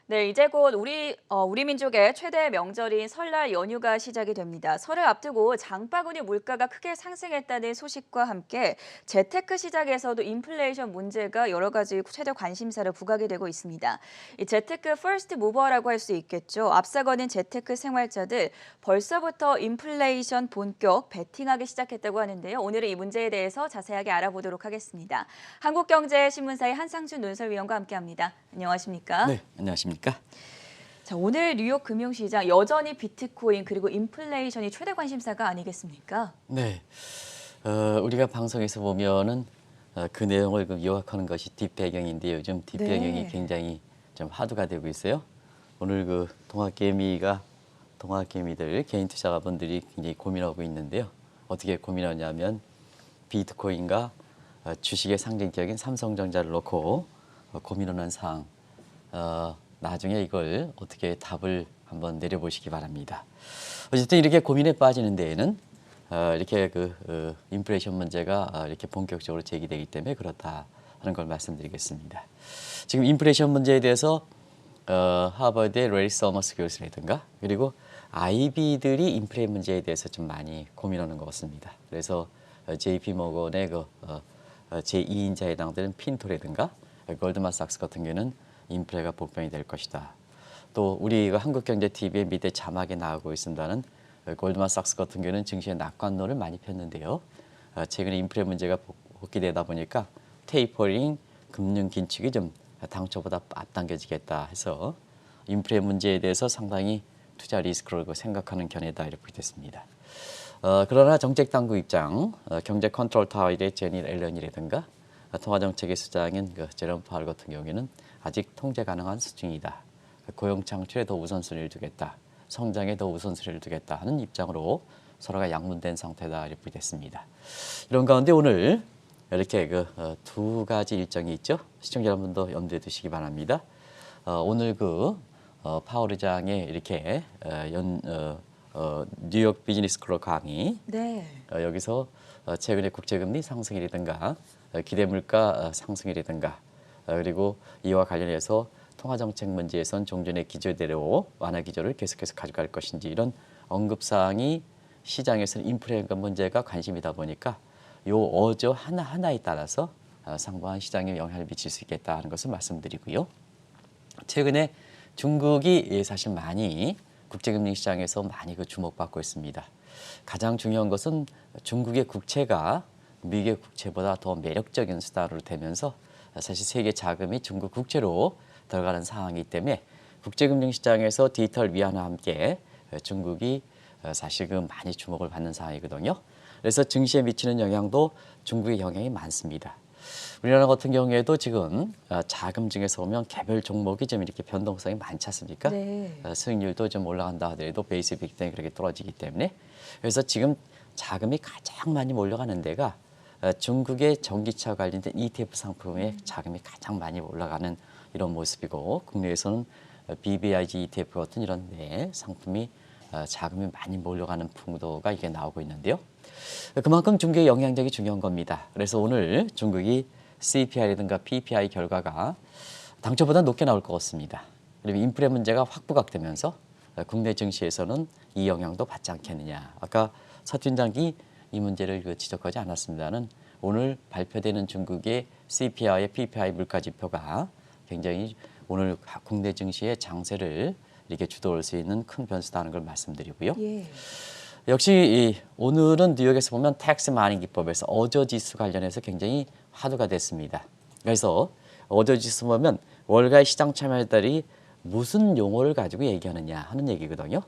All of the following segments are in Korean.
네, 이제 곧 우리 민족의 최대 명절인 설날 연휴가 시작이 됩니다. 설을 앞두고 장바구니 물가가 크게 상승했다는 소식과 함께 재테크 시장에서도 인플레이션 문제가 여러 가지 최대 관심사를 부각이 되고 있습니다. 이 재테크 퍼스트 무버라고 할 수 있겠죠. 앞서거는 재테크 생활자들 벌써부터 인플레이션 본격 베팅하기 시작했다고 하는데요. 오늘은 이 문제에 대해서 자세하게 알아보도록 하겠습니다. 한국경제신문사의 한상준 논설위원과 함께합니다. 안녕하십니까? 네, 안녕하십니까? 자, 오늘 뉴욕 금융시장 여전히 비트코인 그리고 인플레이션이 최대 관심사가 아니겠습니까? 네, 우리가 방송에서 보면은 그 내용을 요약하는 것이 뒷배경인데 요즘 뒷배경이 네. 굉장히 좀 화두가 되고 있어요. 오늘 동학개미들 개인 투자자분들이 굉장히 고민하고 있는데요. 어떻게 고민하냐면 비트코인과 주식의 상징적인 삼성전자를 놓고 고민하는 사항. 나중에 이걸 어떻게 답을 한번 내려보시기 바랍니다. 어쨌든 이렇게 고민에 빠지는 데에는 이렇게 인플레이션 문제가 이렇게 본격적으로 제기되기 때문에 그렇다 하는 걸 말씀드리겠습니다. 지금 인플레이션 문제에 대해서 하버드의 레리 서머스 교수라든가 그리고 아이비들이 인플레 문제에 대해서 좀 많이 고민하는 것 같습니다. 그래서 JP 모건의 제2인자 해당되는 핀토라든가 골드만삭스 같은 경우는 인플레가 복병이 될 것이다. 또 우리가 한국경제TV의 밑에 자막에 나오고 있습니다는 골드만삭스 같은 경우는 증시의 낙관론을 많이 폈는데요. 최근에 인플레 문제가 복귀되다 보니까 테이퍼링 금융 긴축이 좀 당초보다 앞당겨지겠다 해서 인플레 문제에 대해서 상당히 투자 리스크라고 생각하는 견해다 이렇게 됐습니다. 그러나 정책 당국 입장, 경제 컨트롤 타워의 제니 앨런이라든가 통화정책의 수장인 제롬 파월 같은 경우에는 아직 통제 가능한 수준이다. 고용 창출에 더 우선순위를 두겠다. 성장에 더 우선순위를 두겠다 하는 입장으로 서로가 양분된 상태다 이렇게 됐습니다. 이런 가운데 오늘 이렇게 두 가지 일정이 있죠. 시청자 여러분도 염두에 두시기 바랍니다. 오늘 파월 의장의 이렇게 뉴욕 비즈니스 스쿨 강의 네. 여기서 최근의 국제금리 상승이라든가 기대물가 상승이라든가 그리고 이와 관련해서 통화정책 문제에선 종전의 기조대로 완화 기조를 계속해서 가져갈 것인지 이런 언급사항이 시장에서는 인플레 문제가 관심이다 보니까 요 어조 하나하나에 따라서 상당한 시장에 영향을 미칠 수 있겠다 하는 것을 말씀드리고요. 최근에 중국이 사실 많이 국제금융 시장에서 많이 주목받고 있습니다. 가장 중요한 것은 중국의 국채가 미국의 국채보다 더 매력적인 수단으로 되면서 사실 세계 자금이 중국 국채로 들어가는 상황이기 때문에 국제금융 시장에서 디지털 위안화와 함께 중국이 사실 많이 주목을 받는 상황이거든요. 그래서 증시에 미치는 영향도 중국의 영향이 많습니다. 우리나라 같은 경우에도 지금 자금 중에서 보면 개별 종목이 좀 이렇게 변동성이 많지 않습니까? 네. 수익률도 좀 올라간다 하더라도 베이스 빅땡이 그렇게 떨어지기 때문에 그래서 지금 자금이 가장 많이 몰려가는 데가 중국의 전기차 관련된 ETF 상품에 자금이 가장 많이 올라가는 이런 모습이고 국내에서는 BBIG ETF 같은 이런 상품이 자금이 많이 몰려가는 풍도가 이게 나오고 있는데요. 그만큼 중국의 영향력이 중요한 겁니다. 그래서 오늘 중국이 CPI라든가 PPI 결과가 당초보다 높게 나올 것 같습니다. 그리고 인플레 문제가 확 부각되면서 국내 증시에서는 이 영향도 받지 않겠느냐. 아까 서 팀장이 이 문제를 지적하지 않았습니다는 오늘 발표되는 중국의 CPI의 PPI 물가지표가 굉장히 오늘 국내 증시의 장세를 이렇게 주도할 수 있는 큰 변수다는 걸 말씀드리고요. 예. 역시 오늘은 뉴욕에서 보면 텍스 마닝 기법에서 어저지수 관련해서 굉장히 화두가 됐습니다. 그래서 어저지수 보면 월가의 시장 참여자들이 무슨 용어를 가지고 얘기하느냐 하는 얘기거든요.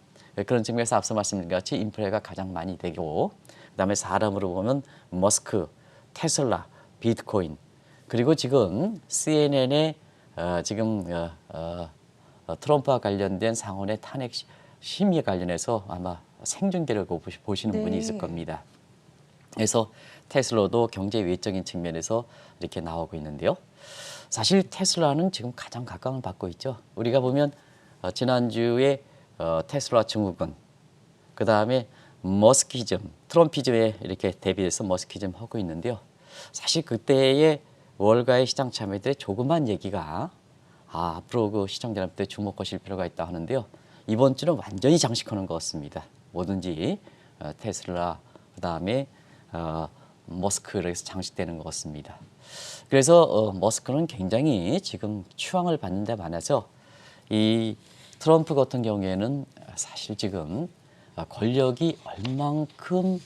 그런 측면에서 앞서 말씀드린 것 같이 인플레가 가장 많이 되고 그다음에 사람으로 보면 머스크, 테슬라, 비트코인 그리고 지금 CNN의 지금 트럼프와 관련된 상원의 탄핵 심의에 관련해서 아마 생중계를 보시는 분이 있을 네. 겁니다. 그래서 테슬라도 경제 외적인 측면에서 이렇게 나오고 있는데요. 사실 테슬라는 지금 가장 각광을 받고 있죠. 우리가 보면 지난주에 테슬라 증후군, 그 다음에 머스키즘, 트럼피즘에 이렇게 대비해서 머스키즘 하고 있는데요. 사실 그때의 월가의 시장 참여들의 조그만 얘기가 앞으로 그 시청자 여러분들 주목하실 필요가 있다 하는데요. 이번 주는 완전히 장식하는 것 같습니다. 뭐든지 테슬라 그다음에 머스크를 해서 장식되는 것 같습니다. 그래서 머스크는 굉장히 지금 추앙을 받는 데 많아서 이 트럼프 같은 경우에는 사실 지금 권력이 얼만큼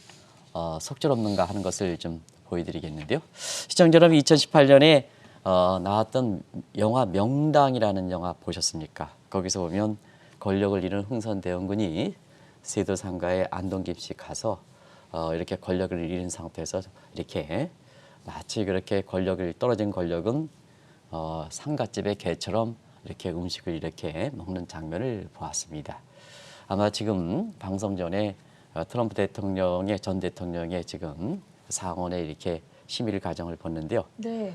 속절없는가 하는 것을 좀 보여드리겠는데요. 시청자 여러분 2018년에 나왔던 영화 명당이라는 영화 보셨습니까? 거기서 보면 권력을 잃은 흥선대원군이 세도상가에 안동김 씨 가서 이렇게 권력을 잃은 상태에서 이렇게 마치 그렇게 떨어진 권력은 상갓집의 개처럼 이렇게 음식을 이렇게 먹는 장면을 보았습니다. 아마 지금 방송 전에 트럼프 대통령의 전 대통령의 지금 상원에 이렇게 심의를 가정을 봤는데요. 네.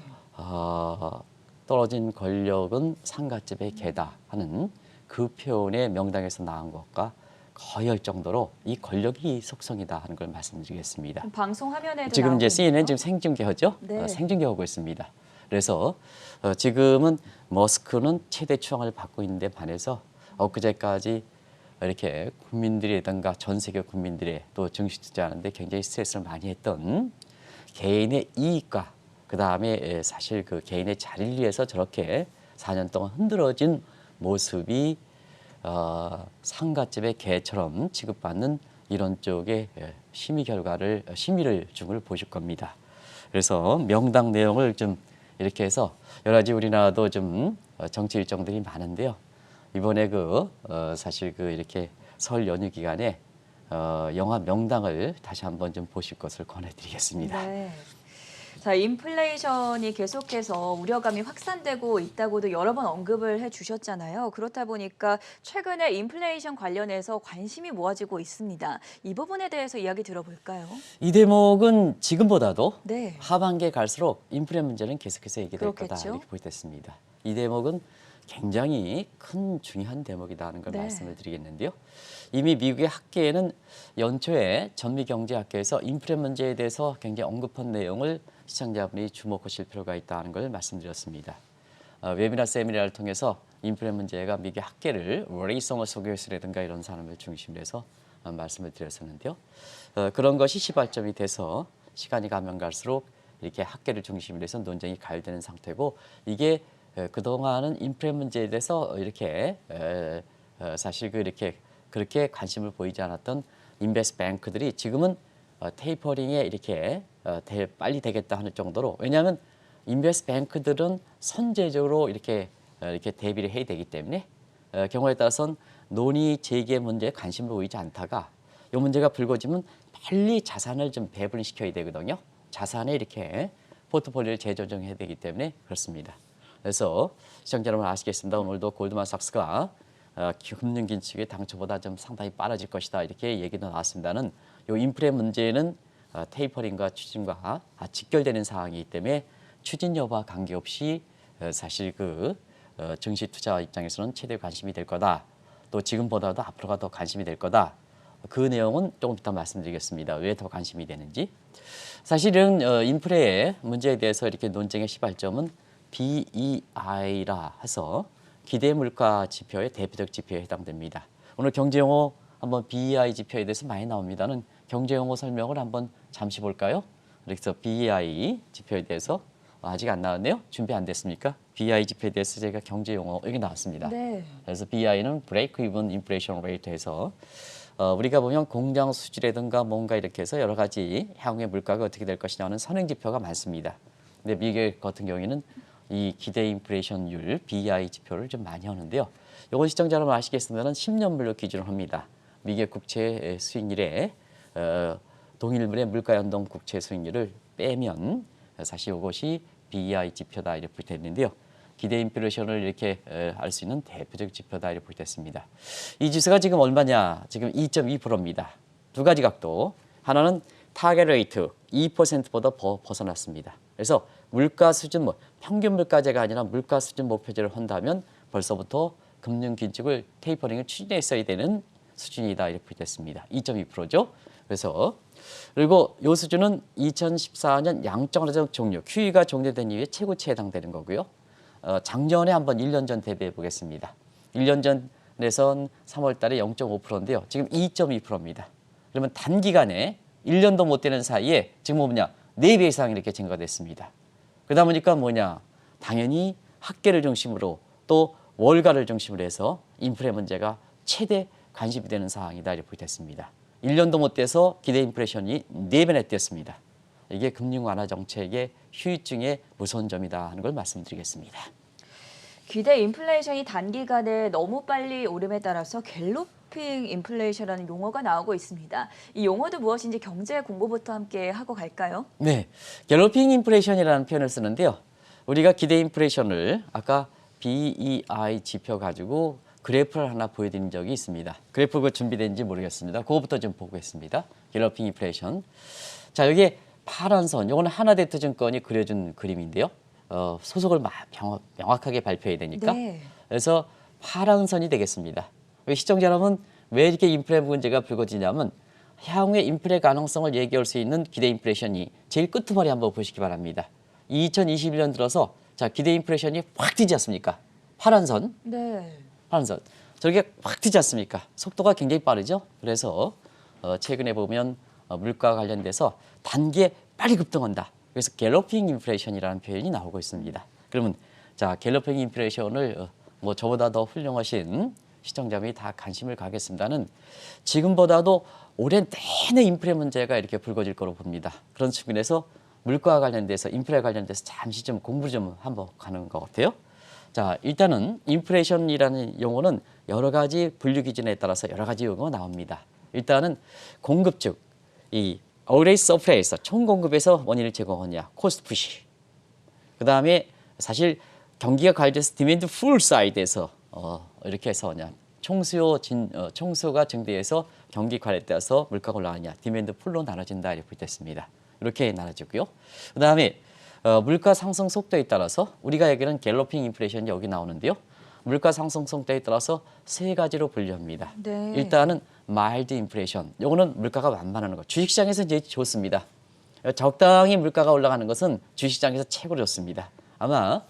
떨어진 권력은 상갓집의 개다 하는 그 표현의 명당에서 나온 것과 거의 할 정도로 이 권력이 속성이다 하는 걸 말씀드리겠습니다. 방송 화면에도 지금 이제 나오고 CNN 있네요. 지금 생중계하죠? 네. 생중계하고 있습니다. 그래서 지금은 머스크는 최대 추앙을 받고 있는데 반해서 엊그제까지 이렇게 국민들이든가 전 세계 국민들의 또 증시 투자하는데 굉장히 스트레스를 많이 했던 개인의 이익과 그 다음에 사실 그 개인의 자리를 위해서 저렇게 4년 동안 흔들어진 모습이 상갓집의 개처럼 취급받는 이런 쪽의 심의를 준 걸 보실 겁니다. 그래서 명당 내용을 좀 이렇게 해서 여러 가지 우리나라도 좀 정치 일정들이 많은데요. 이번에 사실 이렇게 설 연휴 기간에 영화 명당을 다시 한번 좀 보실 것을 권해드리겠습니다. 네. 자, 인플레이션이 계속해서 우려감이 확산되고 있다고도 여러 번 언급을 해주셨잖아요. 그렇다 보니까 최근에 인플레이션 관련해서 관심이 모아지고 있습니다. 이 부분에 대해서 이야기 들어볼까요? 이 대목은 지금보다도 네. 하반기에 갈수록 인플레 문제는 계속해서 얘기될 거다 그렇겠죠. 이렇게 보겠습니다. 이 대목은 굉장히 큰 중요한 대목이다 하는 걸 네. 말씀을 드리겠는데요. 이미 미국의 학계에는 연초에 전미경제학계에서 인플레 문제에 대해서 굉장히 언급한 내용을 시청자분이 주목하실 필요가 있다는 걸 말씀드렸습니다. 웨비나 세미나를 통해서 인플레 문제가 미국의 학계를 레이 서머스 교수라든가 이런 사람을 중심으로 해서 말씀을 드렸었는데요. 그런 것이 시발점이 돼서 시간이 가면 갈수록 이렇게 학계를 중심으로 해서 논쟁이 가열되는 상태고 이게 그동안은 인플레 문제에 대해서 이렇게 사실 그렇게 관심을 보이지 않았던 인베스트 뱅크들이 지금은 테이퍼링에 이렇게 빨리 되겠다 하는 정도로 왜냐하면 인베스트 뱅크들은 선제적으로 이렇게 대비를 해야 되기 때문에 경우에 따라서는 논의 재개 문제에 관심을 보이지 않다가 이 문제가 불거지면 빨리 자산을 좀 배분을 시켜야 되거든요. 자산에 이렇게 포트폴리오를 재조정해야 되기 때문에 그렇습니다. 그래서 시청자 여러분 아시겠습니다. 오늘도 골드만삭스가 금융 긴축이 당초보다 좀 상당히 빨라질 것이다 이렇게 얘기도 나왔습니다는 이 인플레 문제는 테이퍼링과 추진과 직결되는 사항이기 때문에 추진 여부와 관계없이 사실 증시 투자 입장에서는 최대 관심이 될 거다. 또 지금보다도 앞으로가 더 관심이 될 거다. 그 내용은 조금 이따 말씀드리겠습니다. 왜 더 관심이 되는지. 사실은 인플레 문제에 대해서 이렇게 논쟁의 시발점은 BEI라 해서 기대 물가 지표의 대표적 지표에 해당됩니다. 오늘 경제용어 한번 BEI 지표에 대해서 많이 나옵니다는 경제용어 설명을 한번 잠시 볼까요? 그래서 BEI 지표에 대해서 아직 안 나왔네요. 준비 안 됐습니까? BEI 지표에 대해서 제가 경제용어 여기 나왔습니다. 네. 그래서 BEI는 Break Even Inflation Rate 해서 우리가 보면 공장 수지라든가 뭔가 이렇게 해서 여러 가지 향후의 물가가 어떻게 될 것이냐 하는 선행 지표가 많습니다. 근데 미국 같은 경우에는 이 기대 인플레이션율 BEI 지표를 좀 많이 하는데요. 이건 시청자 여러분 아시겠습니다는 10년물로 기준을 합니다. 미국 국채 수익률에 동일분의 물가 연동 국채 수익률을 빼면 사실 이것이 BEI 지표다 이렇게 볼 때 있는데요. 기대 인플레이션을 이렇게 알 수 있는 대표적 지표다 이렇게 볼 때 있습니다. 이 지수가 지금 얼마냐? 지금 2.2%입니다. 두 가지 각도. 하나는 타겟 레이트 2%보다 벗어났습니다. 그래서 물가 수준 평균 물가제가 아니라 물가 수준 목표제를 한다면 벌써부터 금융 긴축을 테이퍼링을 추진했어야 되는 수준이다 이렇게 됐습니다. 2.2%죠. 그래서 그리고 이 수준은 2014년 양적 완화적 종료 QE가 종료된 이후에 최고치에 해당되는 거고요. 작년에 한번 1년 전 대비해 보겠습니다. 1년 전에선 3월 달에 0.5%인데요. 지금 2.2%입니다. 그러면 단기간에 1년도 못 되는 사이에 지금 뭐냐? 4배 이상 이렇게 증가됐습니다. 그러다 보니까 뭐냐? 당연히 학계를 중심으로 또 월가를 중심으로 해서 인플레 문제가 최대 관심이 되는 상황이다 이렇게 됐습니다. 1년도 못 돼서 기대 인플레이션이 4배나 뛰었습니다. 이게 금융 완화 정책의 후유증의 무서운 점이다 하는 걸 말씀드리겠습니다. 기대 인플레이션이 단기간에 너무 빨리 오름에 따라서 갤로핑 인플레이션이라는 용어가 나오고 있습니다. 이 용어도 무엇인지 경제 공부부터 함께 하고 갈까요? 네, 갤로핑 인플레이션이라는 표현을 쓰는데요. 우리가 기대 인플레이션을 아까 BEI 지표 가지고 그래프를 하나 보여드린 적이 있습니다. 그래프가 준비된지 모르겠습니다. 그거부터 좀 보겠습니다. 갤로핑 인플레이션. 자, 여기 파란 선, 이거는 하나대투증권이 그려준 그림인데요. 소속을 명확하게 발표해야 되니까. 네. 그래서 파란 선이 되겠습니다. 시청자 여러분, 왜 이렇게 인플레 문제가 불거지냐면 향후의 인플레 가능성을 얘기할 수 있는 기대 인플레이션이 제일 끄트머리 한번 보시기 바랍니다. 2021년 들어서 자 기대 인플레이션이 확 뛰지 않습니까? 파란 선. 네. 파란 선. 저렇게 확 뛰지 않습니까? 속도가 굉장히 빠르죠. 그래서 최근에 보면 물가 관련돼서 단기에 빨리 급등한다. 그래서 갤로핑 인플레이션이라는 표현이 나오고 있습니다. 그러면 자 갤로핑 인플레이션을 뭐 저보다 더 훌륭하신 시청자분이 다 관심을 가겠습니다는 지금보다도 오랜 내내 인플레 문제가 이렇게 불거질 거로 봅니다. 그런 측면에서 물가와 관련돼서 인플레 관련돼서 잠시 좀 공부 좀 한번 가는 것 같아요. 자 일단은 인플레이션이라는 용어는 여러 가지 분류 기준에 따라서 여러 가지 용어가 나옵니다. 일단은 공급 즉 이 always supply에서 총 공급에서 원인을 제공하냐 코스트 푸시. 그 다음에 사실 경기가 과열돼서 디맨드 풀 사이드에서 이렇게 해서 그냥 총수요가 증대해서 경기 과열에 따라서 물가가 올라가냐 디맨드 풀로 나눠진다 이렇게 됐습니다. 이렇게 나눠지고요. 그 다음에 물가 상승 속도에 따라서 우리가 얘기하는 갤로핑 인플레이션이 여기 나오는데요. 물가 상승 속도에 따라서 세 가지로 분류합니다. 네. 일단은 마일드 인플레이션. 요거는 물가가 완만하는 거. 주식시장에서 이제 좋습니다. 적당히 물가가 올라가는 것은 주식시장에서 최고로 좋습니다. 아마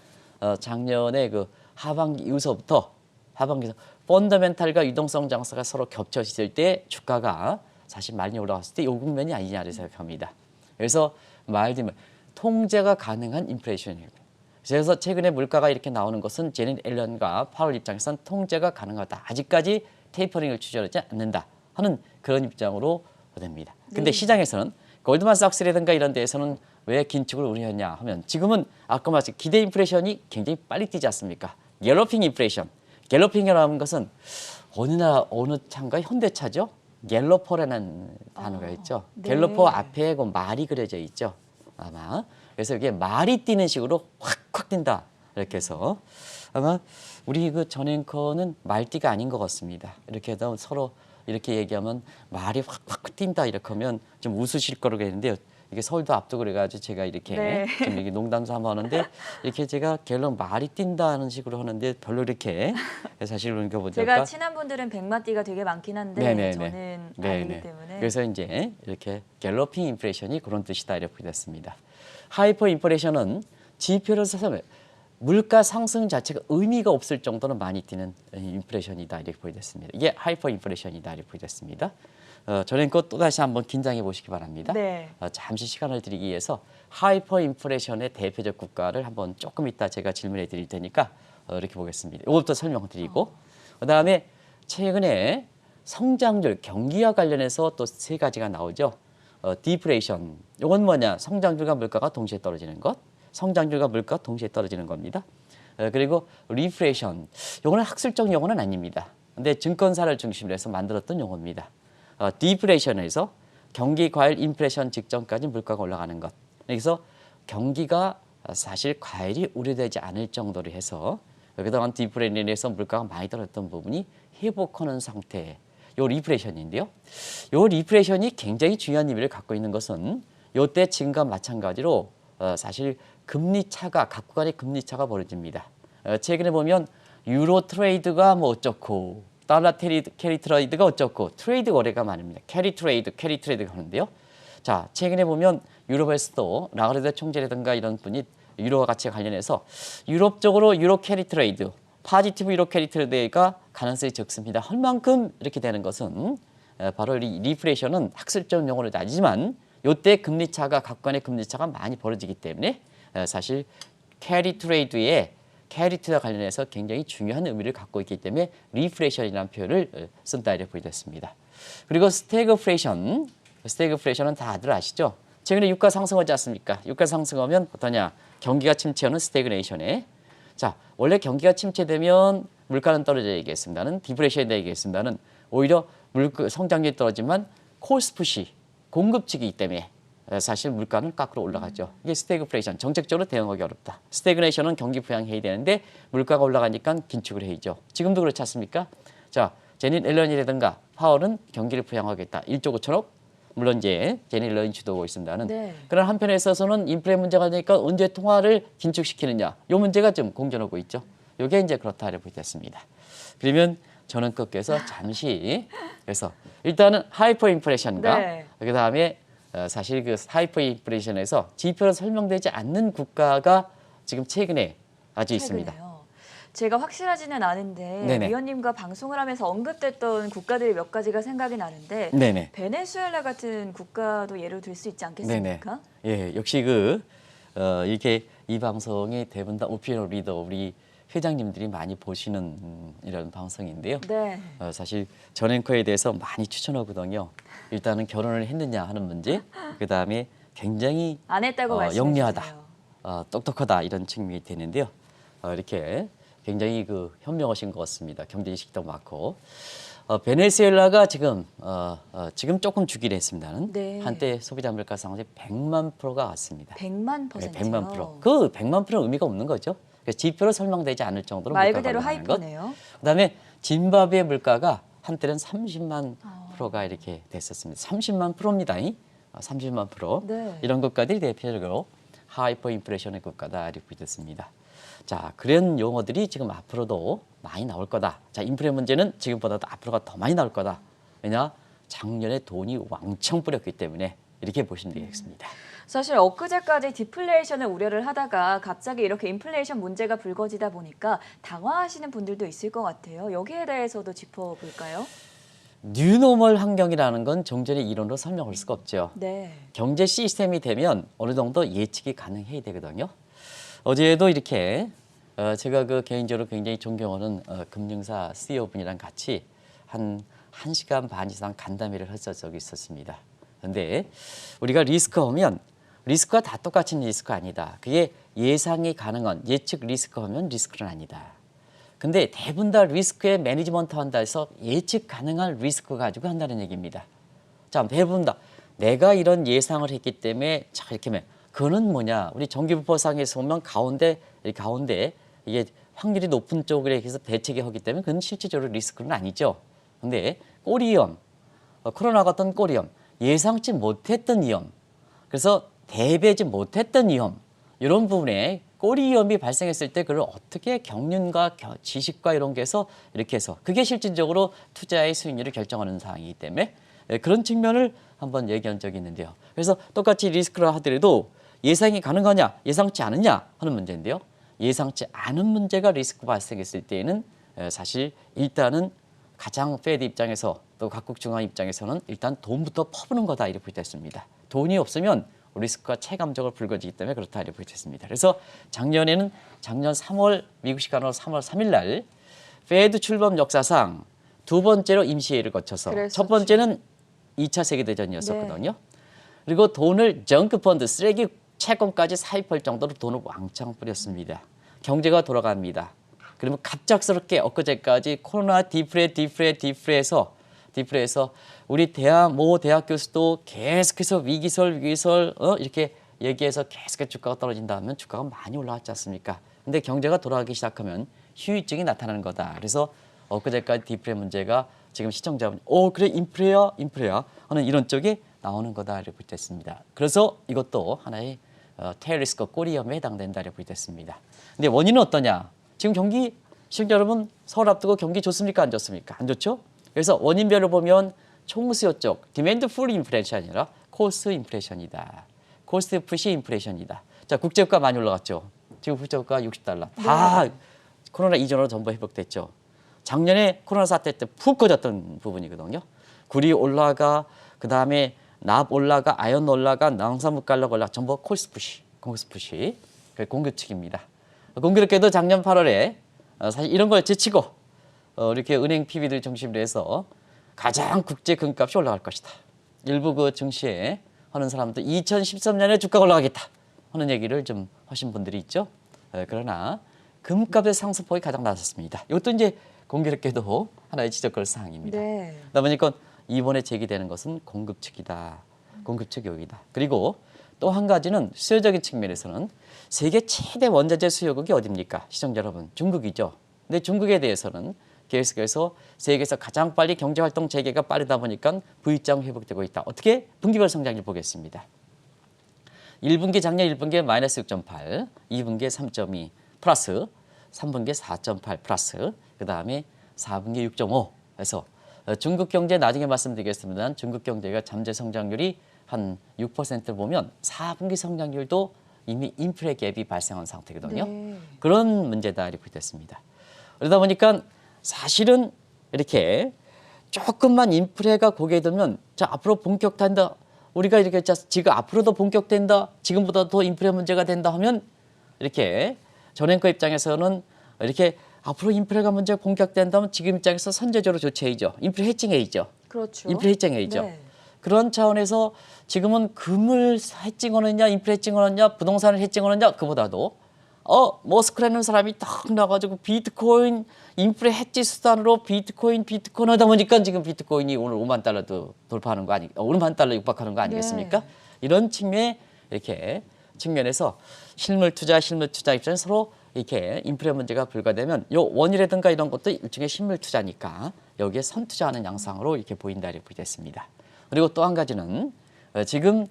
작년에 그 하반기 이후서부터 하반기에서 펀더멘탈과 유동성 장세가 서로 겹쳐졌을 때 주가가 사실 많이 올라갔을 때 요 국면이 아니냐를 생각합니다. 그래서 마일드 통제가 가능한 인플레이션입니다. 그래서 최근에 물가가 이렇게 나오는 것은 제넷 옐런과 파월 입장에서는 통제가 가능하다. 아직까지 테이퍼링을 추진하지 않는다 하는 그런 입장으로 됩니다. 근데 시장에서는 골드만삭스라든가 이런 데에서는 왜 긴축을 우려했냐 하면 지금은 아까 말씀 기대 인플레이션이 굉장히 빨리 뛰지 않습니까? 갤로핑 인플레이션. 갤로핑이라는 것은 어느 나라 어느 차인가 현대차죠? 갤로퍼라는 단어가 있죠. 네. 갤로퍼 앞에 그 말이 그려져 있죠. 아마 그래서 이게 말이 뛰는 식으로 확 뛴다 이렇게 해서 아마 우리 그 전 앵커는 말띠가 아닌 것 같습니다. 이렇게 해서 서로 이렇게 얘기하면 말이 확 뛴다 이렇게 하면 좀 웃으실 거라고 했는데요. 이게 서울도 앞두고 그래가지고 제가 이렇게 네. 좀 이게 농담 삼아 하는데 이렇게 제가 갤럽 말이 뛴다는 식으로 하는데 별로 이렇게 사실 그러니까 보니까 제가 친한 분들은 백마띠가 되게 많긴 한데 네네네. 저는 네네. 아니기 때문에. 그래서 이제 이렇게 갤로핑 인플레이션이 그런 뜻이다 이렇게 됐습니다. 하이퍼 인플레이션은 지표를 써서 물가 상승 자체가 의미가 없을 정도로 많이 뛰는 인플레이션이다 이렇게 보여졌습니다. 이게 하이퍼 인플레이션이다 이렇게 보여졌습니다. 저는 또 다시 한번 긴장해 보시기 바랍니다. 네. 잠시 시간을 드리기 위해서 하이퍼 인플레이션의 대표적 국가를 한번 조금 이따 제가 질문해 드릴 테니까 이렇게 보겠습니다. 이것부터 설명드리고 그다음에 최근에 성장률 경기와 관련해서 또 세 가지가 나오죠. 디플레이션. 이건 뭐냐? 성장률과 물가가 동시에 떨어지는 것. 성장률과 물가가 동시에 떨어지는 겁니다. 그리고 리플레이션. 이거는 학술적 용어는 아닙니다. 근데 증권사를 중심으로 해서 만들었던 용어입니다. 디플레이션에서 경기 과열 인플레이션 직전까지 물가가 올라가는 것. 그래서 경기가 사실 과열이 우려되지 않을 정도로 해서 그동안 디플레이션에서 물가가 많이 떨어졌던 부분이 회복하는 상태. 요 리플레이션인데요. 요 리플레이션이 굉장히 중요한 의미를 갖고 있는 것은 요때 지금과 마찬가지로 사실 금리 차가 각국 간의 금리 차가 벌어집니다. 최근에 보면 유로 트레이드가 뭐 어쩌고 달러 캐리 트레이드가 어쩌고 트레이드 거래가 많습니다. 캐리 트레이드가 하는데요. 자 최근에 보면 유럽에서도 라가르드 총재라든가 이런 분이 유로와 같이 관련해서 유럽 쪽으로 유로 캐리 트레이드, 파지티브 유로 캐리 트레이드가 가능성이 적습니다. 할 만큼 이렇게 되는 것은 바로 리플레이션은 학술적 용어로 따지지만 이때 금리 차가 각 간의 금리 차가 많이 벌어지기 때문에 사실 캐리 트레이드의 캐리트와 관련해서 굉장히 중요한 의미를 갖고 있기 때문에 리플레이션이라는 표현을 쓴다 이렇게 보여졌습니다. 그리고 스태그플레이션, 스태그플레이션은 다들 아시죠? 최근에 유가 상승하지 않습니까? 유가 상승하면 어떠냐? 경기가 침체하는 스태그네이션에 자 원래 경기가 침체되면 물가는 떨어져 얘기했습니다는 디플레이션이다 얘기했습니다는 오히려 성장률이 떨어지만 코스트푸시 공급치기 때문에 사실 물가는 거꾸로 올라가죠. 이게 스태그플레이션, 정책적으로 대응하기 어렵다. 스태그네이션은 경기 부양해야 되는데 물가가 올라가니까 긴축을 해야죠. 지금도 그렇지 않습니까? 자, 제닛 옐런이라든가 파월은 경기를 부양하겠다. 1조 5천억. 물론 이제 제닛 옐런이 주도하고 있습니다는. 네. 그러나 한편에 있어서는 인플레 문제가 되니까 언제 통화를 긴축시키느냐. 이 문제가 좀 공존하고 있죠. 이게 이제 그렇다 이렇게 됐습니다. 그러면 저는 꺾여서 잠시 그래서 일단은 하이퍼 인플레이션과 네. 그다음에 사실 그 하이퍼 인플레이션에서 지표로 설명되지 않는 국가가 지금 최근에 아주 있습니다. 최근에요. 제가 확실하지는 않은데 네네. 위원님과 방송을 하면서 언급됐던 국가들이 몇 가지가 생각이 나는데 네네. 베네수엘라 같은 국가도 예를 들 수 있지 않겠습니까? 예, 역시 이렇게 이 방송이 대부분 다 오피니언 리더 우리 회장님들이 많이 보시는 이런 방송인데요. 네. 사실 전 앵커에 대해서 많이 추천하거든요. 일단은 결혼을 했느냐 하는 문제, 그 다음에 굉장히 안 했다고 말씀해 영리하다, 주세요. 똑똑하다 이런 측면이 되는데요. 이렇게 굉장히 현명하신 것 같습니다. 경제지식도 많고 베네수엘라가 지금 조금 주기를 했습니다는 네. 한때 소비자 물가 상승이 100만 %가 왔습니다. 100만 네, %요? 100만 %. 그 100만 %는 의미가 없는 거죠. 그래서 지표로 설명되지 않을 정도로 말 물가가 그대로 올라가는 것. 하이퍼네요. 그다음에 짐바브웨 물가가 한때는 30만 %가 이렇게 됐었습니다. 30만 %입니다. 30만 %. 네. 이런 것까지 대표적으로 하이퍼 인플레이션의 국가다 이렇게 됐습니다. 자, 그런 용어들이 지금 앞으로도 많이 나올 거다. 자, 인플레 문제는 지금보다도 앞으로가 더 많이 나올 거다. 왜냐? 작년에 돈이 왕창 뿌렸기 때문에 이렇게 보시면 되겠습니다. 사실 엊그제까지 디플레이션을 우려를 하다가 갑자기 이렇게 인플레이션 문제가 불거지다 보니까 당황하시는 분들도 있을 것 같아요. 여기에 대해서도 짚어볼까요? 뉴노멀 환경이라는 건 종전의 이론으로 설명할 수가 없죠. 네. 경제 시스템이 되면 어느 정도 예측이 가능해야 되거든요. 어제도 이렇게 제가 개인적으로 굉장히 존경하는 금융사 CEO분이랑 같이 한 1시간 반 이상 간담회를 했던 적이 있었습니다. 그런데 우리가 리스크하면 리스크가 다 똑같은 리스크 아니다. 그게 예상이 가능한 예측 리스크하면 리스크는 아니다. 근데 대부분 다 리스크의 매니지먼트 한다 해서 예측 가능한 리스크 가지고 한다는 얘기입니다. 자, 대부분 다 내가 이런 예상을 했기 때문에 자 이렇게 하면 그거는 뭐냐? 우리 전기부포상에서 보면 가운데 이게 확률이 높은 쪽으로 해서 대책이 하기 때문에 그건 실질적으로 리스크는 아니죠. 근데 꼬리염, 코로나 같은 꼬리염, 예상치 못했던 위험, 그래서 대비하지 못했던 위험 이런 부분에 꼬리염이 발생했을 때 그걸 어떻게 경륜과 지식과 이런 게 해서 이렇게 해서 그게 실질적으로 투자의 수익률을 결정하는 사항이기 때문에 그런 측면을 한번 얘기한 적이 있는데요. 그래서 똑같이 리스크를 하더라도 예상이 가능하냐 예상치 않느냐 하는 문제인데요. 예상치 않은 문제가 리스크 발생했을 때에는 사실 일단은 가장 페드 입장에서 또 각국 중앙 입장에서는 일단 돈부터 퍼부는 거다 이렇게 됐습니다. 돈이 없으면 리스크가 체감적으로 불거지기 때문에 그렇다 이렇게 됐습니다. 그래서 작년 3월 미국 시간으로 3월 3일 날 페드 출범 역사상 두 번째로 임시회의를 거쳐서 그랬었죠. 첫 번째는 2차 세계대전이었었거든요. 그리고 돈을 정크 펀드 쓰레기 채권까지 사입할 정도로 돈을 왕창 뿌렸습니다. 경제가 돌아갑니다. 그러면 갑작스럽게 엊그제까지 코로나 디프레해서 우리 모 대학 교수도 계속해서 위기설 이렇게 얘기해서 계속해서 주가가 떨어진다 하면 주가가 많이 올라왔지 않습니까? 근데 경제가 돌아가기 시작하면 휴유증이 나타나는 거다. 그래서 엊그제까지 디프레 문제가 지금 시청자분이 그래 인플레야 하는 이런 쪽이 나오는 거다 이렇게 됐습니다. 그래서 이것도 하나의 테일리스크 꼬리염에 해당된다 이렇게 됐습니다. 근데 원인은 어떠냐? 지금 경기 시청자 여러분 서울 앞두고 경기 좋습니까? 안 좋습니까? 안 좋죠? 그래서 원인별로 보면 총수요 쪽 디맨드 풀 인플레이션이 아니라 코스트 인플레이션이다. 코스트 푸시 인플레이션이다. 자, 국제유가 많이 올라갔죠. 지금 국제유가 60달러. 다 코로나 이전으로 전부 회복됐죠. 작년에 코로나 사태 때 푹 꺼졌던 부분이거든요. 굴이 올라가, 그 다음에 납 올라가, 아연 올라가, 농산물 가격 올라가, 전부 코스트 푸시, 그 공급 측입니다. 공교롭게도 작년 8월에 사실 이런 걸 제치고 이렇게 은행 PB들 중심으로 해서 가장 국제 금값이 올라갈 것이다. 일부 그 증시에 하는 사람도 2013년에 주가가 올라가겠다 하는 얘기를 좀 하신 분들이 있죠. 그러나 금값의 상승폭이 가장 낮았습니다. 이것도 이제 공교롭게도 하나의 지적할 사항입니다. 네. 그러다 보니까 이번에 제기되는 것은 공급 측이다. 공급 측 요인이다. 그리고 또 한 가지는 수요적인 측면에서는 세계 최대 원자재 수요국이 어디입니까? 시청자 여러분, 중국이죠. 근데 중국에 대해서는 계속해서 세계에서 가장 빨리 경제활동 재개가 빠르다 보니까 V자가 회복되고 있다. 어떻게? 분기별 성장률 보겠습니다. 1분기 작년 1분기에 마이너스 6.8, 2분기에 3.2 플러스, 3분기에 4.8 플러스, 그 다음에 4분기에 6.5. 그래서 중국 경제 나중에 말씀드리겠습니다. 중국 경제가 잠재 성장률이 한 6% 보면 4분기 성장률도 이미 인플레 갭이 발생한 상태거든요. 네. 그런 문제다 이렇게 됐습니다. 그러다 보니까 사실은 이렇게 조금만 인플레가 고개 들면 자 앞으로 본격화한다. 우리가 이렇게 지금 앞으로도 본격된다. 지금보다 더 인플레 문제가 된다 하면 이렇게 전행커 입장에서는 이렇게 앞으로 인플레가 문제가 본격된다면 지금 입장에서 선제적으로 조치해야죠. 인플레 해칭해야죠. 그렇죠. 인플레 해칭해야죠. 네. 그런 차원에서 지금은 금을 해칭하느냐, 인플레 해칭하느냐, 부동산을 해칭하느냐 그보다도 머스크라는 사람이 딱 나가지고 비트코인 인플레 해지 수단으로 비트코인 하다 보니까 지금 비트코인이 오늘 5만 달러도 돌파하는 거 5만 달러 육박하는 거 아니겠습니까? 네. 이런 측면에 이렇게 측면에서 실물 투자 입장에서 서로 이렇게 인플레 문제가 불가되면 요 원이라든가 이런 것도 일종의 실물 투자니까 여기에 선 투자하는 양상으로 이렇게 보인다 이렇게 됐습니다. 그리고 또 한 가지는 지금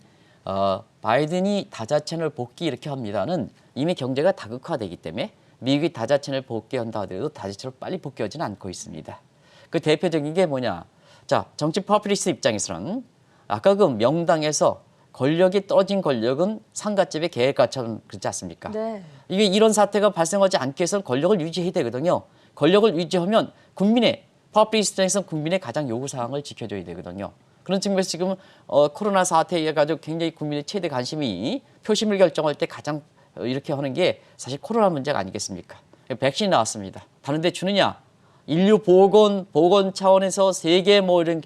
바이든이 다자채널 복귀 이렇게 합니다는 이미 경제가 다극화되기 때문에 미국이 다자채널 복귀한다 하더라도 다자채널 빨리 복귀하지는 않고 있습니다. 그 대표적인 게 뭐냐? 자, 정치 퍼플리스트 입장에서는 아까 그 명당에서 권력이 떨어진 권력은 상갓집의 계획가처럼 그렇지 않습니까? 네. 이게 이런 사태가 발생하지 않게 해서는 권력을 유지해야 되거든요. 권력을 유지하면 국민의 퍼플리스트에서 국민의 가장 요구사항을 지켜줘야 되거든요. 그런 측면에서 지금 코로나 사태에 의해 가지고 굉장히 국민의 최대 관심이 표심을 결정할 때 가장 이렇게 하는 게 사실 코로나 문제가 아니겠습니까? 백신이 나왔습니다. 다른 데 주느냐? 인류 보건 차원에서 세계 뭐 이런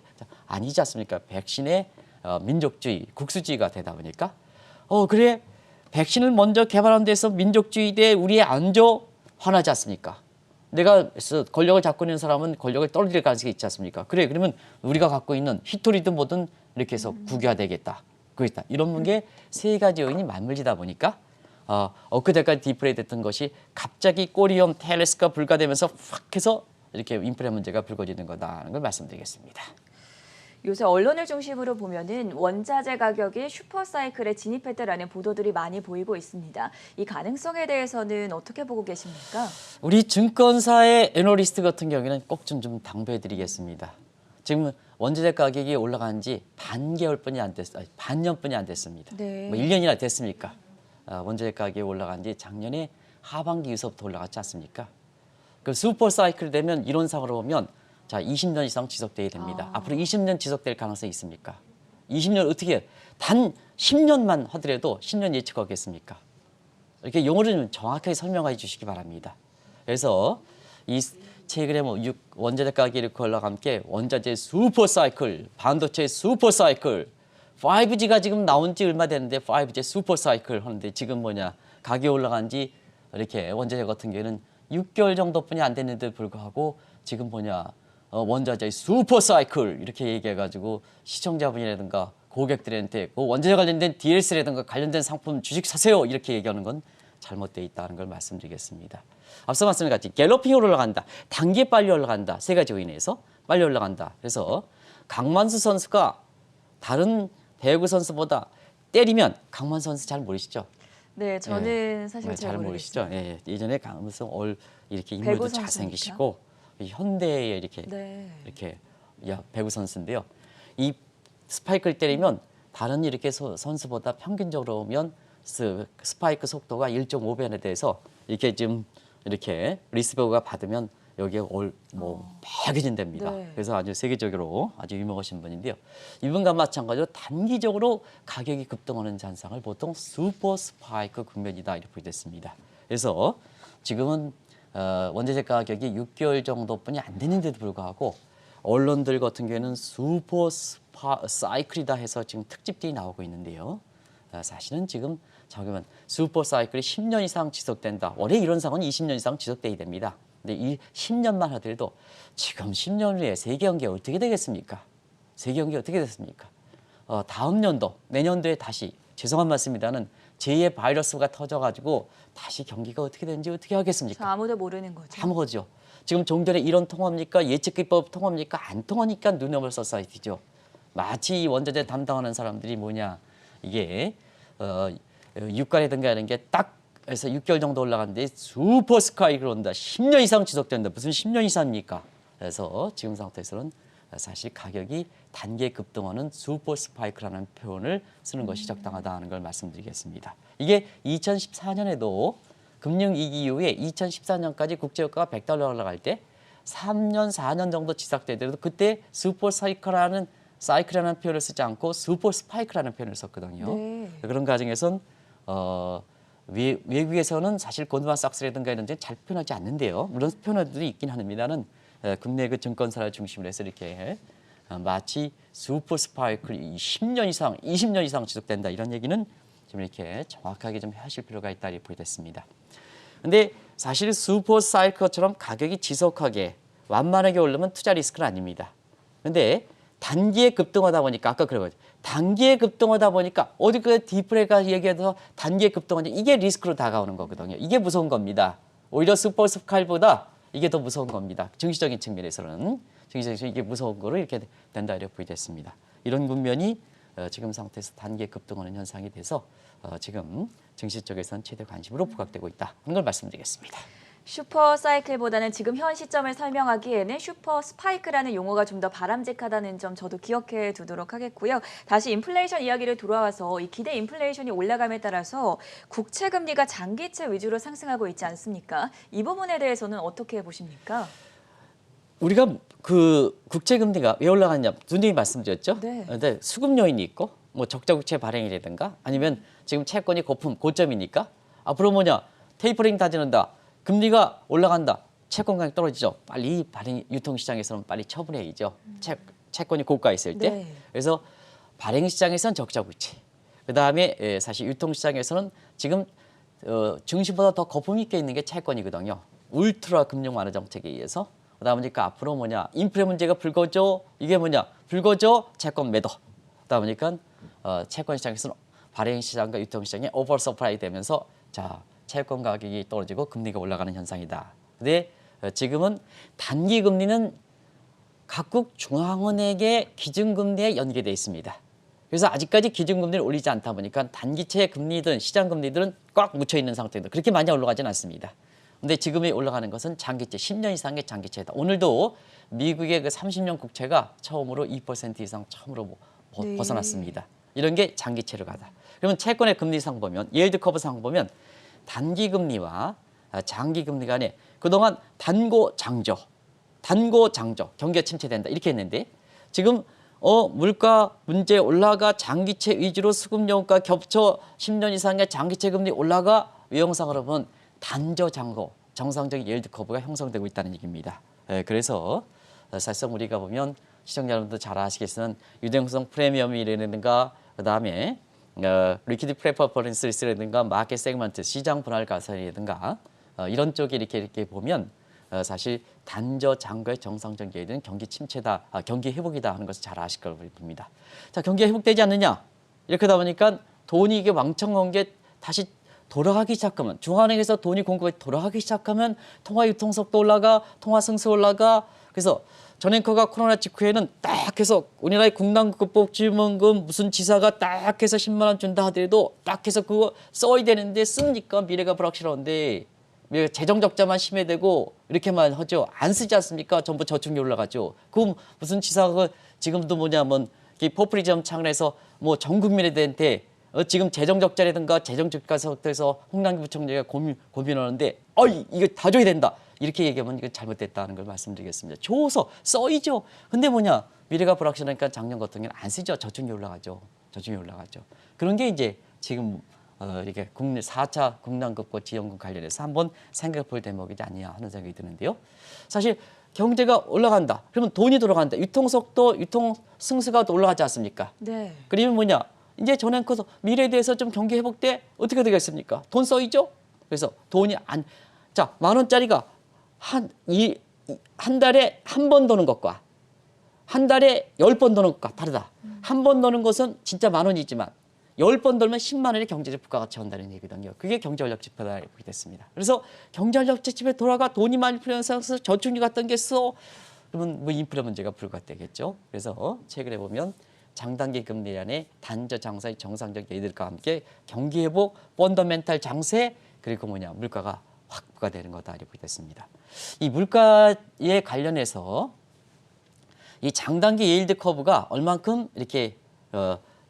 아니지 않습니까? 백신의 민족주의, 국수주의가 되다 보니까 그래 백신을 먼저 개발한 데서 민족주의 대 우리의 안조 화나지 않습니까? 내가 권력을 잡고 있는 사람은 권력을 떨어질 가능성이 있지 않습니까? 그래 그러면 우리가 갖고 있는 히토리든 뭐든 이렇게 해서 국유화되겠다. 그렇다. 이런 게 세 가지 요인이 맞물리다 보니까 엊그제까지 디플레이 됐던 것이 갑자기 꼬리염 텔레스가 불가되면서 확 해서 이렇게 인플레 문제가 불거지는 거다라는 걸 말씀드리겠습니다. 요새 언론을 중심으로 보면은 원자재 가격이 슈퍼사이클에 진입했다라는 보도들이 많이 보이고 있습니다. 이 가능성에 대해서는 어떻게 보고 계십니까? 우리 증권사의 애널리스트 같은 경우에는 꼭 좀 당부해드리겠습니다. 지금 원자재 가격이 올라간 지 반년뿐이 안 됐습니다. 네. 뭐 1년이나 됐습니까? 원자재 가격이 올라간 지 작년에 하반기 이후부터 올라갔지 않습니까? 그 슈퍼사이클 되면 이론상으로 보면 자, 20년 이상 지속돼야 됩니다. 앞으로 20년 지속될 가능성이 있습니까? 20년 어떻게 단 10년만 하더라도 10년 예측하겠습니까? 이렇게 용어를 좀 정확하게 설명해 주시기 바랍니다. 그래서 이 최근에 원자재 가격이 이렇게 올라가 함께 원자재 슈퍼사이클, 반도체 슈퍼사이클, 5G가 지금 나온 지 얼마 됐는데 5G 슈퍼사이클 하는데 지금 가격이 올라간 지 이렇게 원자재 같은 경우에는 6개월 정도뿐이 안 됐는데 불구하고 지금 원자재 슈퍼사이클 이렇게 얘기해가지고 시청자분이라든가 고객들한테 그 원자재 관련된 DLC라든가 관련된 상품 주식 사세요 이렇게 얘기하는 건 잘못되어 있다는 걸 말씀드리겠습니다. 앞서 말씀드린 같이 갤러핑으로 올라간다. 단계 빨리 올라간다. 세 가지 요인에서 빨리 올라간다. 그래서 강만수 선수가 다른 배구 선수보다 때리면 강만수 선수 잘 모르시죠? 네, 저는 사실 잘 모르시죠? 모르겠습니다. 예, 예전에 강만수 이렇게 인물도 배구 잘생기시고 현대에 이렇게 배구 선수인데요. 이 스파이크를 때리면 다른 이렇게 선수보다 평균적으로 보면 스파이크 속도가 1.5배나 돼서 이렇게 지금 이렇게 리스버그가 받으면 여기에 매겨진답니다. 네. 그래서 아주 세계적으로 아주 유명하신 분인데요. 이분과 마찬가지로 단기적으로 가격이 급등하는 현상을 보통 슈퍼 스파이크 국면이다 이렇게 보겠습니다. 그래서 지금은 원자재 가격이 6개월 정도뿐이 안 되는데도 불구하고 언론들 같은 경우에는 슈퍼 사이클이다 해서 지금 특집들이 나오고 있는데요. 사실은 지금 저기면 슈퍼 사이클이 10년 이상 지속된다. 원래 이런 상황은 20년 이상 지속돼야 됩니다. 근데 이 10년만 하더라도 지금 10년 후에 세계 경기 어떻게 되겠습니까? 세계 경기 어떻게 됐습니까? 다음 년도, 내년도에 다시 죄송한 말씀입니다는 제2의 바이러스가 터져가지고 다시 경기가 어떻게 되는지 어떻게 하겠습니까? 아무도 모르는 거죠. 아무거죠. 지금 종전에 이런 통합니까? 예측기법 통합니까? 안 통하니까 눈여볼 소사이티죠. 마치 이 원자재 담당하는 사람들이 뭐냐 이게 유가라든가 이런 게 딱 해서 6개월 정도 올라갔는데 슈퍼 스카이로 온다. 10년 이상 지속된다. 무슨 10년 이상입니까? 그래서 지금 상태에서는 사실 가격이 단계 급등하는 슈퍼 스파이크라는 표현을 쓰는 것이 적당하다는 걸 말씀드리겠습니다. 이게 2014년에도 금융위기 이후에 2014년까지 국제유가가 $100 올라갈 때 3년, 4년 정도 지속되더라도 그때 슈퍼 사이클이라는 표현을 쓰지 않고 슈퍼 스파이크라는 표현을 썼거든요. 네. 그런 과정에선 외국에서는 사실 고드만삭스라든가 이런 데 잘 표현하지 않는데요. 물론 표현들이 있긴 합니다는 국내 그 증권사를 중심으로 해서 이렇게 마치 슈퍼 스파이크 10년 이상, 20년 이상 지속된다 이런 얘기는 좀 이렇게 정확하게 좀 하실 필요가 있다 이렇게 보겠습니다. 근데 사실 슈퍼 사이클처럼 가격이 지속하게 완만하게 오르면 투자 리스크는 아닙니다. 근데 단기에 급등하다 보니까 아까 그러거든요. 단기에 급등하다 보니까 어디 그 디프레가 얘기해서 단기에 급등하니 이게 리스크로 다가오는 거거든요. 이게 무서운 겁니다. 오히려 슈퍼 스파이크보다 이게 더 무서운 겁니다. 증시적인 측면에서는 이게 무서운 거로 이렇게 된다 이렇게 보이겠습니다. 이런 국면이 지금 상태에서 단기에 급등하는 현상이 돼서 지금 증시 쪽에서는 최대 관심으로 부각되고 있다 하는 걸 말씀드리겠습니다. 슈퍼 사이클보다는 지금 현 시점을 설명하기에는 슈퍼 스파이크라는 용어가 좀 더 바람직하다는 점 저도 기억해 두도록 하겠고요. 다시 인플레이션 이야기를 돌아와서 이 기대 인플레이션이 올라감에 따라서 국채 금리가 장기채 위주로 상승하고 있지 않습니까? 이 부분에 대해서는 어떻게 보십니까? 우리가 그 국채 금리가 왜 올라갔냐 누님이 말씀드렸죠. 네. 근데 수급 요인이 있고 뭐 적자 국채 발행이라든가 아니면 지금 채권이 고점이니까 앞으로 뭐냐 테이퍼링 다지는다. 금리가 올라간다. 채권 가격이 떨어지죠. 빨리 발행 유통 시장에서는 빨리 처분해야죠. 채권이 고가에 있을 때. 네. 그래서 발행 시장에서는 적자 국채. 그다음에 사실 유통 시장에서는 지금 증시보다 더 거품 있게 있는 게 채권이거든요. 울트라 금융 완화 정책에 의해서. 그다음에 그러니까 앞으로 뭐냐 인플레 문제가 불거져 이게 뭐냐 불거져 채권 매도. 그러다 보니까 채권 시장에서는 발행 시장과 유통 시장에 오버 서프라이 되면서 자 채권 가격이 떨어지고 금리가 올라가는 현상이다. 근데 지금은 단기 금리는 각국 중앙은행의 기준금리에 연계되어 있습니다. 그래서 아직까지 기준금리를 올리지 않다 보니까 단기채 금리든 시장 금리들은 꽉 묻혀 있는 상태입니다. 그렇게 많이 올라가지는 않습니다. 근데 지금이 올라가는 것은 장기채, 10년 이상의 장기채다. 오늘도 미국의 그 30년 국채가 처음으로 2% 이상 처음으로 네. 벗어났습니다. 이런 게 장기채로 가다. 그러면 채권의 금리상 보면 예일드 커브상 보면 단기 금리와 장기 금리 간에 그동안 단고 장저 경기가 침체된다 이렇게 했는데 지금 물가 문제 올라가 장기채 위주로 수급용가 겹쳐 10년 이상의 장기채 금리 올라가 외형상으로 보면 단저 장고 정상적인 예일드 커브가 형성되고 있다는 얘기입니다. 그래서 사실상 우리가 보면 시청자 여러분도 잘 아시겠지만 유동성 프리미엄이라든가 그다음에 리퀴드 프레퍼런스라든가 마켓 세그먼트 시장 분할 가설이라든가 이런 쪽에 이렇게 보면 사실 단저 장거의 정상적 예는 경기 침체다, 경기 회복이다 하는 것을 잘 아실 거라고 봅니다. 자, 경기가 회복되지 않느냐? 이렇게 하다 보니까 돈이 이게 왕창 온 게 다시 돌아가기 시작하면 중앙은행에서 돈이 공급이 돌아가기 시작하면 통화 유통 속도 올라가, 통화 승수 올라가. 그래서 전 앵커가 코로나 직후에는 딱 해서 우리나라의 국난극복지원금 무슨 지사가 딱 해서 10만 원 준다 하더라도 딱 해서 그거 써야 되는데 씁니까? 미래가 불확실한데 재정 적자만 심해되고 이렇게만 하죠. 안 쓰지 않습니까? 전부 저축률 올라가죠. 그럼 무슨 지사가 지금도 뭐냐면 포퓰리즘 창을해서 뭐 전 국민한테 지금 재정 적자라든가 재정 적자 상태에서 홍남기 부총리가 고민하는데 이거 다 줘야 된다. 이렇게 얘기하면 이거 잘못됐다는 걸 말씀드리겠습니다. 줘서 써이죠. 근데 뭐냐 미래가 불확실하니까 작년 같은 경우는 안 쓰죠. 저축이 올라가죠. 그런 게 이제 지금 이렇게 국내 4차 국난급과 지원금 관련해서 한번 생각해 볼 대목이지 않냐 하는 생각이 드는데요. 사실 경제가 올라간다. 그러면 돈이 돌아간다. 유통속도, 유통 승수가 올라가지 않습니까? 네. 그러면 뭐냐? 이제 전행커서 미래에 대해서 좀 경기 회복 때 어떻게 되겠습니까? 돈 써이죠? 그래서 돈이 자, 10,000원짜리가 한 달에 한 번 도는 것과 한 달에 10번 도는 것과 다르다. 한 번 도는 것은 진짜 10,000원이지만 10번 돌면 10만 원의 경제적 부가가치 한다는 얘기거든요. 그게 경제활력 지표다 이렇게 됐습니다. 그래서 경제활력 지표에 돌아가 돈이 많이 필요한 상황에서 저축률 같은 게 그러면 뭐 인플레 문제가 불가되겠죠. 그래서 최근에 보면 장단기 금리 안에 단저 장사의 정상적 예들과 함께 경기 회복, 펀더멘탈 장세 그리고 물가가 확보가 되는 거다 이렇게 됐습니다. 이 물가에 관련해서 이 장단기 예일드 커브가 얼만큼 이렇게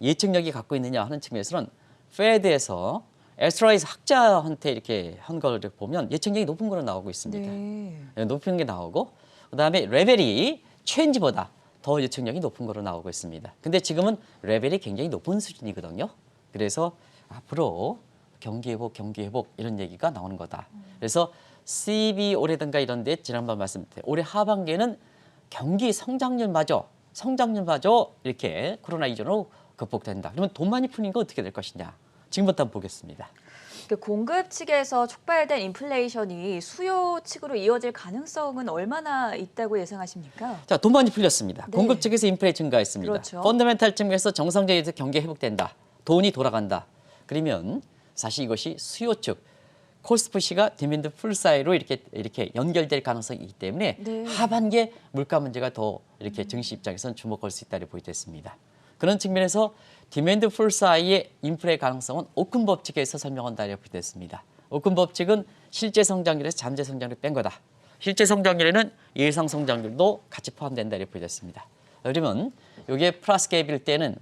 예측력이 갖고 있느냐 하는 측면에서는 페드에서 에스트라이스 학자한테 이렇게 한 걸 보면 예측력이 높은 거로 나오고 있습니다. 네. 높은 게 나오고 그다음에 레벨이 체인지보다 더 예측력이 높은 거로 나오고 있습니다. 근데 지금은 레벨이 굉장히 높은 수준이거든요. 그래서 앞으로 경기 회복 이런 얘기가 나오는 거다. 그래서 CBO라든가 이런 데 지난번 말씀드린 올해 하반기에는 경기 성장률마저 이렇게 코로나 이전으로 극복된다. 그러면 돈 많이 풀린 거 어떻게 될 것이냐. 지금부터 한번 보겠습니다. 공급 측에서 촉발된 인플레이션이 수요 측으로 이어질 가능성은 얼마나 있다고 예상하십니까? 자, 돈 많이 풀렸습니다. 네. 공급 측에서 인플레 증가했습니다. 그렇죠. 펀더멘탈 측에서 정상적인 경기 회복된다. 돈이 돌아간다. 그러면 사실 이것이 수요 측 코스트푸시가 디맨드 풀 사이로 이렇게 연결될 가능성이 있기 때문에 네. 하반기에 물가 문제가 더 이렇게 증시 입장에서는 주목할 수 있다고 보여졌습니다. 그런 측면에서 디맨드 풀 사이의 인플레 가능성은 오큰 법칙에서 설명한다고 보여졌습니다. 오큰 법칙은 실제 성장률에서 잠재 성장률을 뺀 거다. 실제 성장률에는 예상 성장률도 같이 포함된다고 보여졌습니다. 그러면 이게 플러스 갭일 때는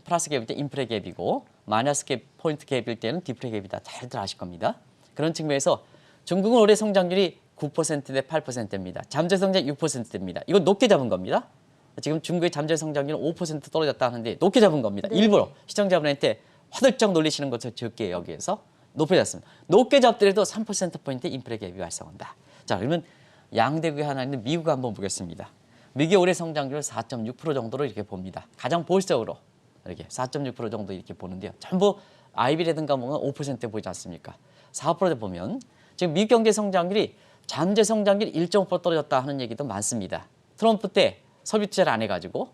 인플레 갭이고 마이너스 갭 포인트 갭일 때는 디플레 갭이다. 잘들 아실 겁니다. 그런 측면에서 중국은 올해 성장률이 9%대 8%입니다. 잠재 성장 6%입니다. 이거 높게 잡은 겁니다. 지금 중국의 잠재 성장률은 5% 떨어졌다 하는데 높게 잡은 겁니다. 네. 일부러 시청자분한테 화들짝 놀리시는 것을 적게 여기에서 높게 잡습니다. 높게 잡더라도 3%포인트 인플레 갭이 발생한다. 자, 그러면 양대국의 하나 있는 미국 한번 보겠습니다. 미국의 올해 성장률 4.6% 정도로 이렇게 봅니다. 가장 보수적으로 이렇게 4.6% 정도 이렇게 보는데요. 전부 IB라든가 보면 5% 보이지 않습니까? 4% 보면 지금 미국 경제 성장률이 잠재 성장률 1.5% 떨어졌다 하는 얘기도 많습니다. 트럼프 때 설비 투자를 안 해가지고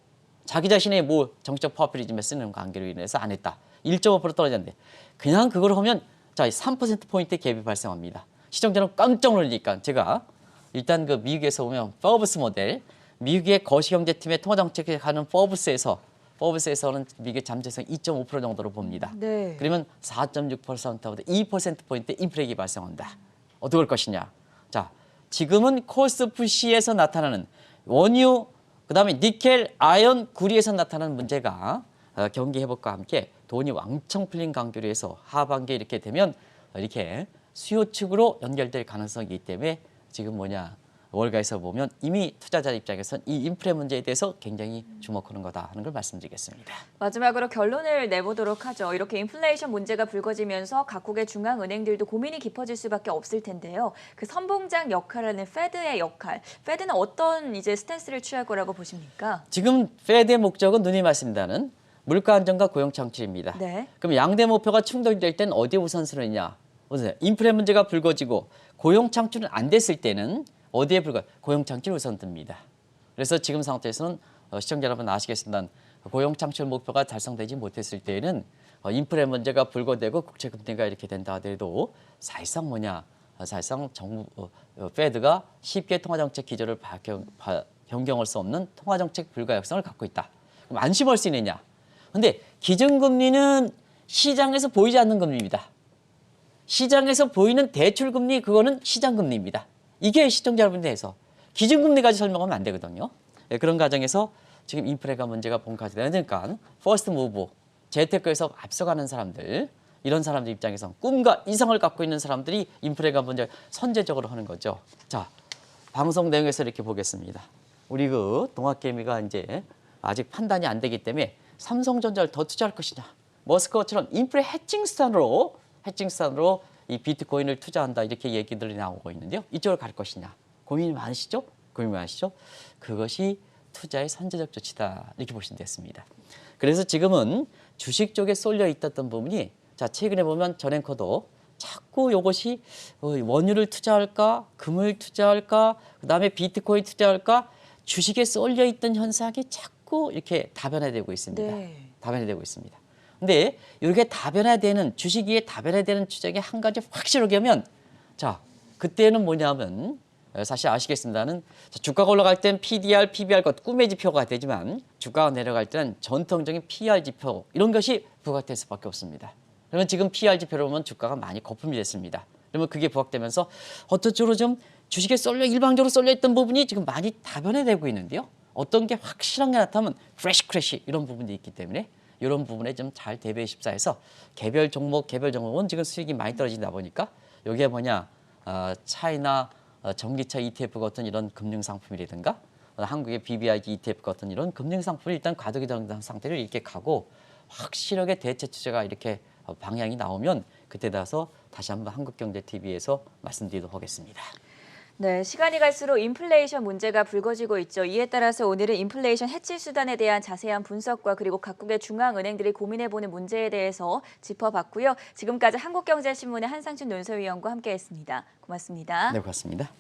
자기 자신의 정치적 파워필리즘에 쓰는 관계로 인해서 안 했다. 1.5% 떨어졌는데 그냥 그걸 하면 자 3%포인트 갭이 발생합니다. 시청자는 깜짝 놀라니까 제가 일단 그 미국에서 보면 포브스 모델 미국의 거시경제팀의 통화정책에 가는 포브스에서는 미국의 잠재성 2.5% 정도로 봅니다. 네. 그러면 4.6%보다 2%포인트 인플레이션이 발생한다. 어떻게 할 것이냐. 자, 지금은 코스트푸시에서 나타나는 원유, 그다음에 니켈, 아연, 구리에서 나타나는 문제가 경기 회복과 함께 돈이 왕창 풀린 관계로 해서 하반기에 이렇게 되면 이렇게 수요 측으로 연결될 가능성이 있기 때문에 지금 월가에서 보면 이미 투자자 입장에서는 이 인플레 문제에 대해서 굉장히 주목하는 거다 하는 걸 말씀드리겠습니다. 마지막으로 결론을 내보도록 하죠. 이렇게 인플레이션 문제가 불거지면서 각국의 중앙은행들도 고민이 깊어질 수밖에 없을 텐데요. 그 선봉장 역할하는 페드의 역할, 페드는 어떤 이제 스탠스를 취할 거라고 보십니까? 지금 페드의 목적은 누님 말씀다는 물가 안정과 고용 창출입니다. 네. 그럼 양대 목표가 충돌될 때는 어디에 우선순위냐? 보세요. 인플레 문제가 불거지고 고용 창출은 안 됐을 때는 어디에 고용 창출 우선 듭니다. 그래서 지금 상태에서는 시청자 여러분 아시겠습니다. 고용 창출 목표가 달성되지 못했을 때에는 인플레 문제가 불거되고 국채 금리가 이렇게 된다 하더라도 사실상 정부 페드가 쉽게 통화정책 기조를 변경할 수 없는 통화정책 불가역성을 갖고 있다. 그럼 안심할 수 있느냐? 근데 기준금리는 시장에서 보이지 않는 금리입니다. 시장에서 보이는 대출금리 그거는 시장금리입니다. 이게 시청자 여러분들에서 기준금리까지 설명하면 안 되거든요. 그런 과정에서 지금 인플레가 문제가 본까지 되니까 퍼스트 무브 재테크에서 앞서가는 사람들 이런 사람들 입장에서 꿈과 이상을 갖고 있는 사람들이 인플레가 먼저 선제적으로 하는 거죠. 자, 방송 내용에서 이렇게 보겠습니다. 우리 그 동학개미가 이제 아직 판단이 안 되기 때문에 삼성전자를 더 투자할 것이냐, 머스크처럼 인플레 해칭스탄으로 이 비트코인을 투자한다 이렇게 얘기들이 나오고 있는데요. 이쪽으로 갈 것이냐 고민이 많으시죠? 그것이 투자의 선제적 조치다 이렇게 보시면 되겠습니다. 그래서 지금은 주식 쪽에 쏠려 있었던 부분이 자 최근에 보면 전 앵커도 자꾸 이것이 원유를 투자할까, 금을 투자할까, 그다음에 비트코인 투자할까, 주식에 쏠려 있던 현상이 자꾸 이렇게 다변화되고 있습니다. 네. 다변화되고 있습니다. 근데 이렇게 다변화되는 주식 위에 다변화되는 추적이 한 가지 확실하게 하면 자 그때는 뭐냐면 사실 아시겠습니다는 주가가 올라갈 땐 PDR, PBR 것 꿈의 지표가 되지만 주가가 내려갈 때는 전통적인 PR 지표 이런 것이 부각될 수밖에 없습니다. 그러면 지금 PR 지표를 보면 주가가 많이 거품이 됐습니다. 그러면 그게 부각되면서 어떤 쪽으로 좀 주식에 일방적으로 쏠려 있던 부분이 지금 많이 다변화되고 있는데요. 어떤 게 확실한 게 나타나면 프레시 크래시 이런 부분이 있기 때문에 이런 부분에 좀 잘 대비십사해서 개별 종목은 지금 수익이 많이 떨어진다 보니까 이게 뭐냐 차이나 전기차 ETF 같은 이런 금융 상품이라든가 한국의 BBIG ETF 같은 이런 금융 상품이 일단 과도기 상태로 이렇게 가고 확실하게 대체 투자가 이렇게 방향이 나오면 그때 따라서 다시 한번 한국경제TV에서 말씀드리도록 하겠습니다. 네, 시간이 갈수록 인플레이션 문제가 불거지고 있죠. 이에 따라서 오늘은 인플레이션 해치 수단에 대한 자세한 분석과 그리고 각국의 중앙은행들이 고민해보는 문제에 대해서 짚어봤고요. 지금까지 한국경제신문의 한상준 논설위원과 함께했습니다. 고맙습니다. 네, 고맙습니다.